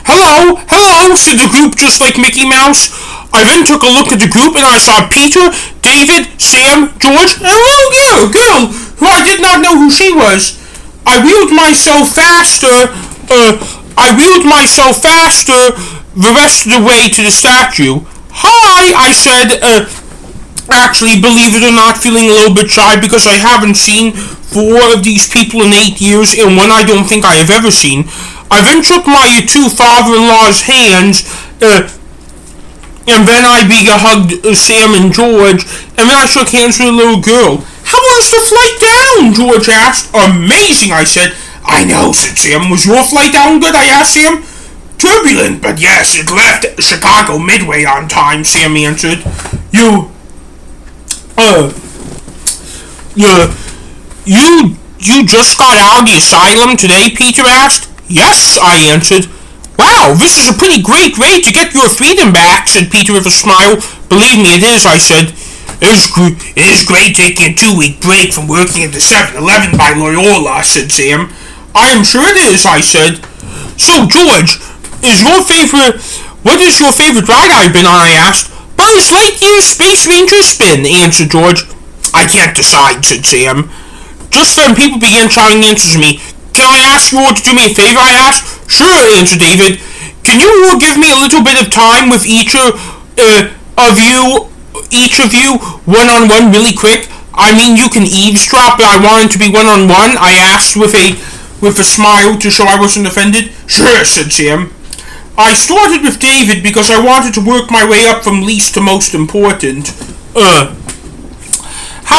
Hello, hello, said the group just like Mickey Mouse. I then took a look at the group and I saw Peter, David, Sam, George, and a little girl who I did not know who she was. I wheeled myself faster, the rest of the way to the statue. Hi, I said, actually, believe it or not, feeling a little bit shy because I haven't seen 4 of these people in 8 years, and one I don't think I have ever seen. I then shook my 2 father-in-law's hands, and then I hugged Sam and George, and then I shook hands with a little girl. How was the flight down? George asked. Amazing, I said. I know, said Sam. Was your flight down good? I asked Sam. Turbulent, but yes, it left Chicago midway on time, Sam answered. You just got out of the asylum today? Peter asked. Yes, I answered. Wow, this is a pretty great way to get your freedom back, said Peter with a smile. Believe me, it is, I said. It is great taking a 2-week break from working at the 7-Eleven by Loyola, said Sam. I am sure it is, I said. So, George, what is your favorite ride I've been on, I asked. Buzz Lightyear's Space Ranger Spin, answered George. I can't decide, said Sam. Just then people began shouting answers to me. Can I ask you all to do me a favor, I asked. Sure, answered David. Can you all give me a little bit of time with each of you, one-on-one, really quick? I mean, you can eavesdrop, but I want it to be one-on-one, I asked with a smile to show I wasn't offended. Sure, said Sam. I started with David because I wanted to work my way up from least to most important. How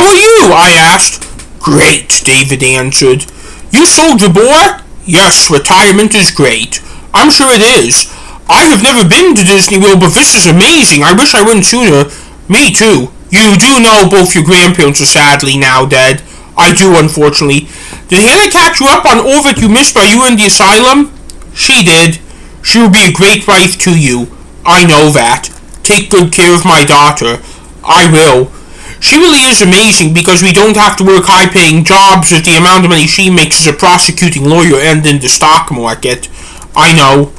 are you? I asked. Great, David answered. You sold the boar? Yes, retirement is great. I'm sure it is. I have never been to Disney World, but this is amazing. I wish I went sooner. Me too. You do know both your grandparents are sadly now dead. I do, unfortunately. Did Hannah catch you up on all that you missed while you were in the asylum? She did. She will be a great wife to you. I know that. Take good care of my daughter. I will. She really is amazing because we don't have to work high-paying jobs with the amount of money she makes as a prosecuting lawyer and in the stock market. I know.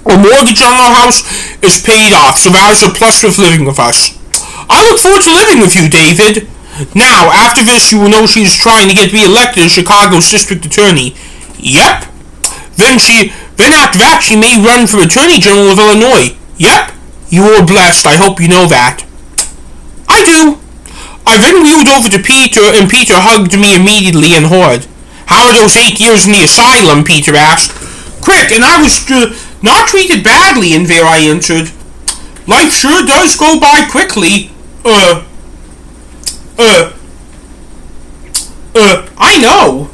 Our mortgage on our house is paid off, so that is a plus with living with us. I look forward to living with you, David. Now, after this, you will know she is trying to get re-elected as Chicago's district attorney. Yep. Then after that, she may run for Attorney General of Illinois. Yep. You are blessed. I hope you know that. I do. I then wheeled over to Peter, and Peter hugged me immediately and hard. How are those 8 years in the asylum? Peter asked. Quick, and I was not treated badly in there, I answered. Life sure does go by quickly. I know.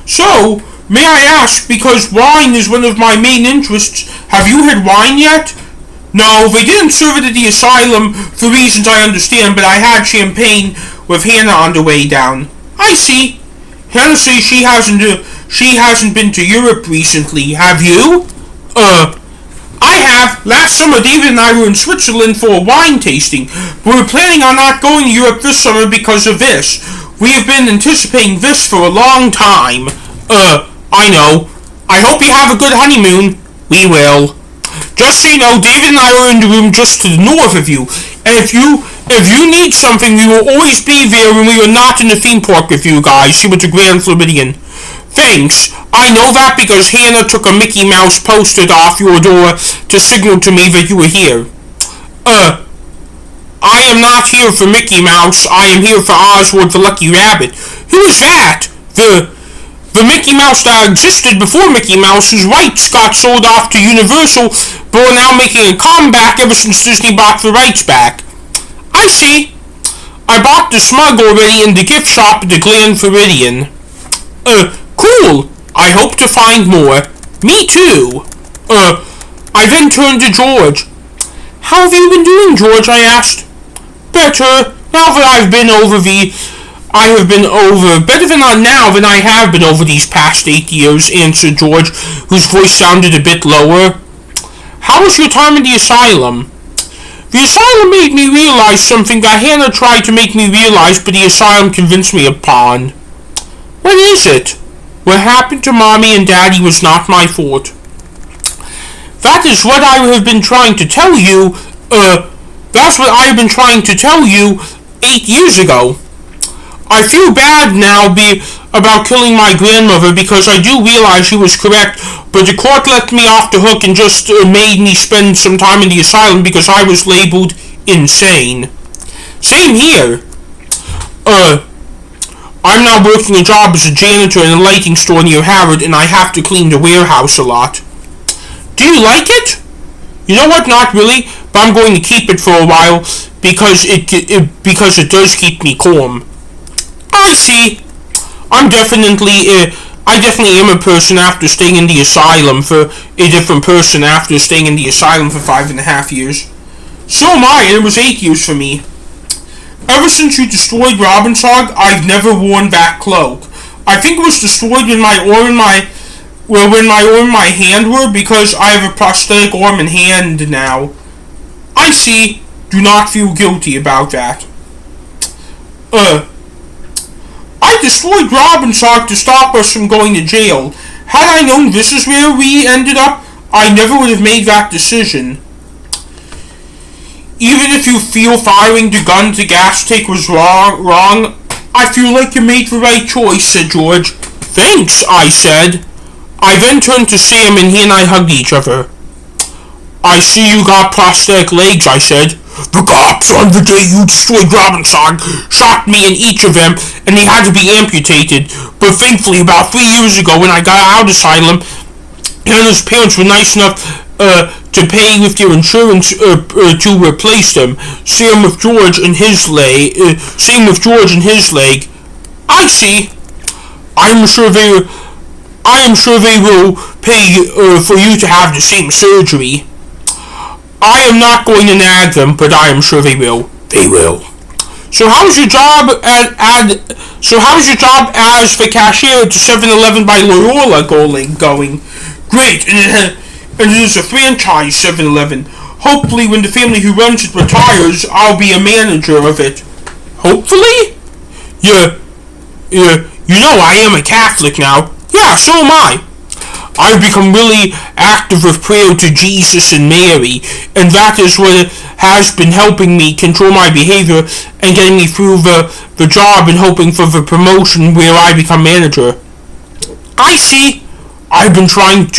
So, may I ask, because wine is one of my main interests, have you had wine yet? No, they didn't serve it at the asylum for reasons I understand, but I had champagne with Hannah on the way down. I see. Hannah says she hasn't been to Europe recently. Have you? I have. Last summer, David and I were in Switzerland for a wine tasting. We were planning on not going to Europe this summer because of this. We have been anticipating this for a long time. I know. I hope you have a good honeymoon. We will. Just so you know, David and I are in the room just to the north of you. And if you need something, we will always be there when we are not in the theme park with you guys. See with the Grand Floridian. Thanks. I know that because Hannah took a Mickey Mouse poster off your door to signal to me that you were here. I am not here for Mickey Mouse. I am here for Oswald the Lucky Rabbit. Who is that? The Mickey Mouse that existed before Mickey Mouse, whose rights got sold off to Universal, but are now making a comeback ever since Disney bought the rights back. I see. I bought the smug already in the gift shop at the Grand Floridian. Cool. I hope to find more. Me too. I then turned to George. How have you been doing, George? I asked. Better. Now that I have been over better than now than I have been over these past 8 years, answered George, whose voice sounded a bit lower. How was your time in the asylum? The asylum made me realize something that Hannah tried to make me realize, but the asylum convinced me upon. What is it? What happened to Mommy and Daddy was not my fault. That is what I have been trying to tell you, that's what I have been trying to tell you 8 years ago. I feel bad now about killing my grandmother because I do realize she was correct, but the court let me off the hook and just made me spend some time in the asylum because I was labeled insane. Same here. I'm now working a job as a janitor in a lighting store near Harvard, and I have to clean the warehouse a lot. Do you like it? You know what? Not really, but I'm going to keep it for a while because it does keep me calm. I see. I definitely am a person after staying in the asylum for a different person after staying in the asylum for 5.5 years. So am I, and it was 8 years for me. Ever since you destroyed Robbinsog, I've never worn that cloak. I think it was destroyed when my arm and my hand were, because I have a prosthetic arm and hand now. I see. Do not feel guilty about that. I destroyed Robbinsog to stop us from going to jail. Had I known this is where we ended up, I never would have made that decision. Even if you feel firing the gun to gas tank was wrong, I feel like you made the right choice, said George. Thanks, I said. I then turned to Sam and he and I hugged each other. I see you got prosthetic legs, I said. The cops on the day you destroyed Robbinsog shot me in each of them, and they had to be amputated. But thankfully, about 3 years ago, when I got out of asylum, Hannah's parents were nice enough to pay with their insurance to replace them. Same with George and his leg. I see. I am sure they will pay for you to have the same surgery. I am not going to nag them, but I am sure they will. They will. So how's your job as the cashier at the 7-Eleven by Loyola going? Great, and it is a franchise 7-Eleven. Hopefully, when the family who runs it retires, I'll be a manager of it. Hopefully? Yeah. You know I am a Catholic now. Yeah, so am I. I've become really active with prayer to Jesus and Mary, and that is what has been helping me control my behavior and getting me through the job and hoping for the promotion where I become manager. I see. I've been trying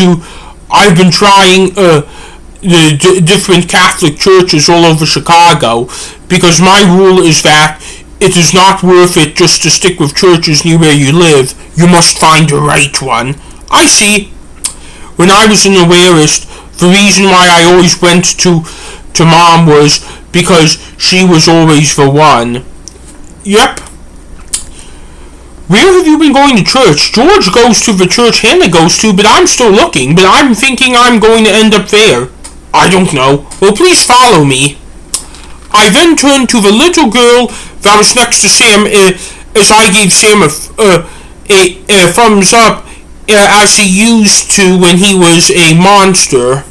the different Catholic churches all over Chicago, because my rule is that it is not worth it just to stick with churches near where you live. You must find the right one. I see. When I was in the Warist, the reason why I always went to Mom was because she was always the one. Yep. Where have you been going to church? George goes to the church Hannah goes to, but I'm still looking, but I'm thinking I'm going to end up there. I don't know. Well, please follow me. I then turned to the little girl that was next to Sam as I gave Sam a thumbs up as he used to when he was a monster.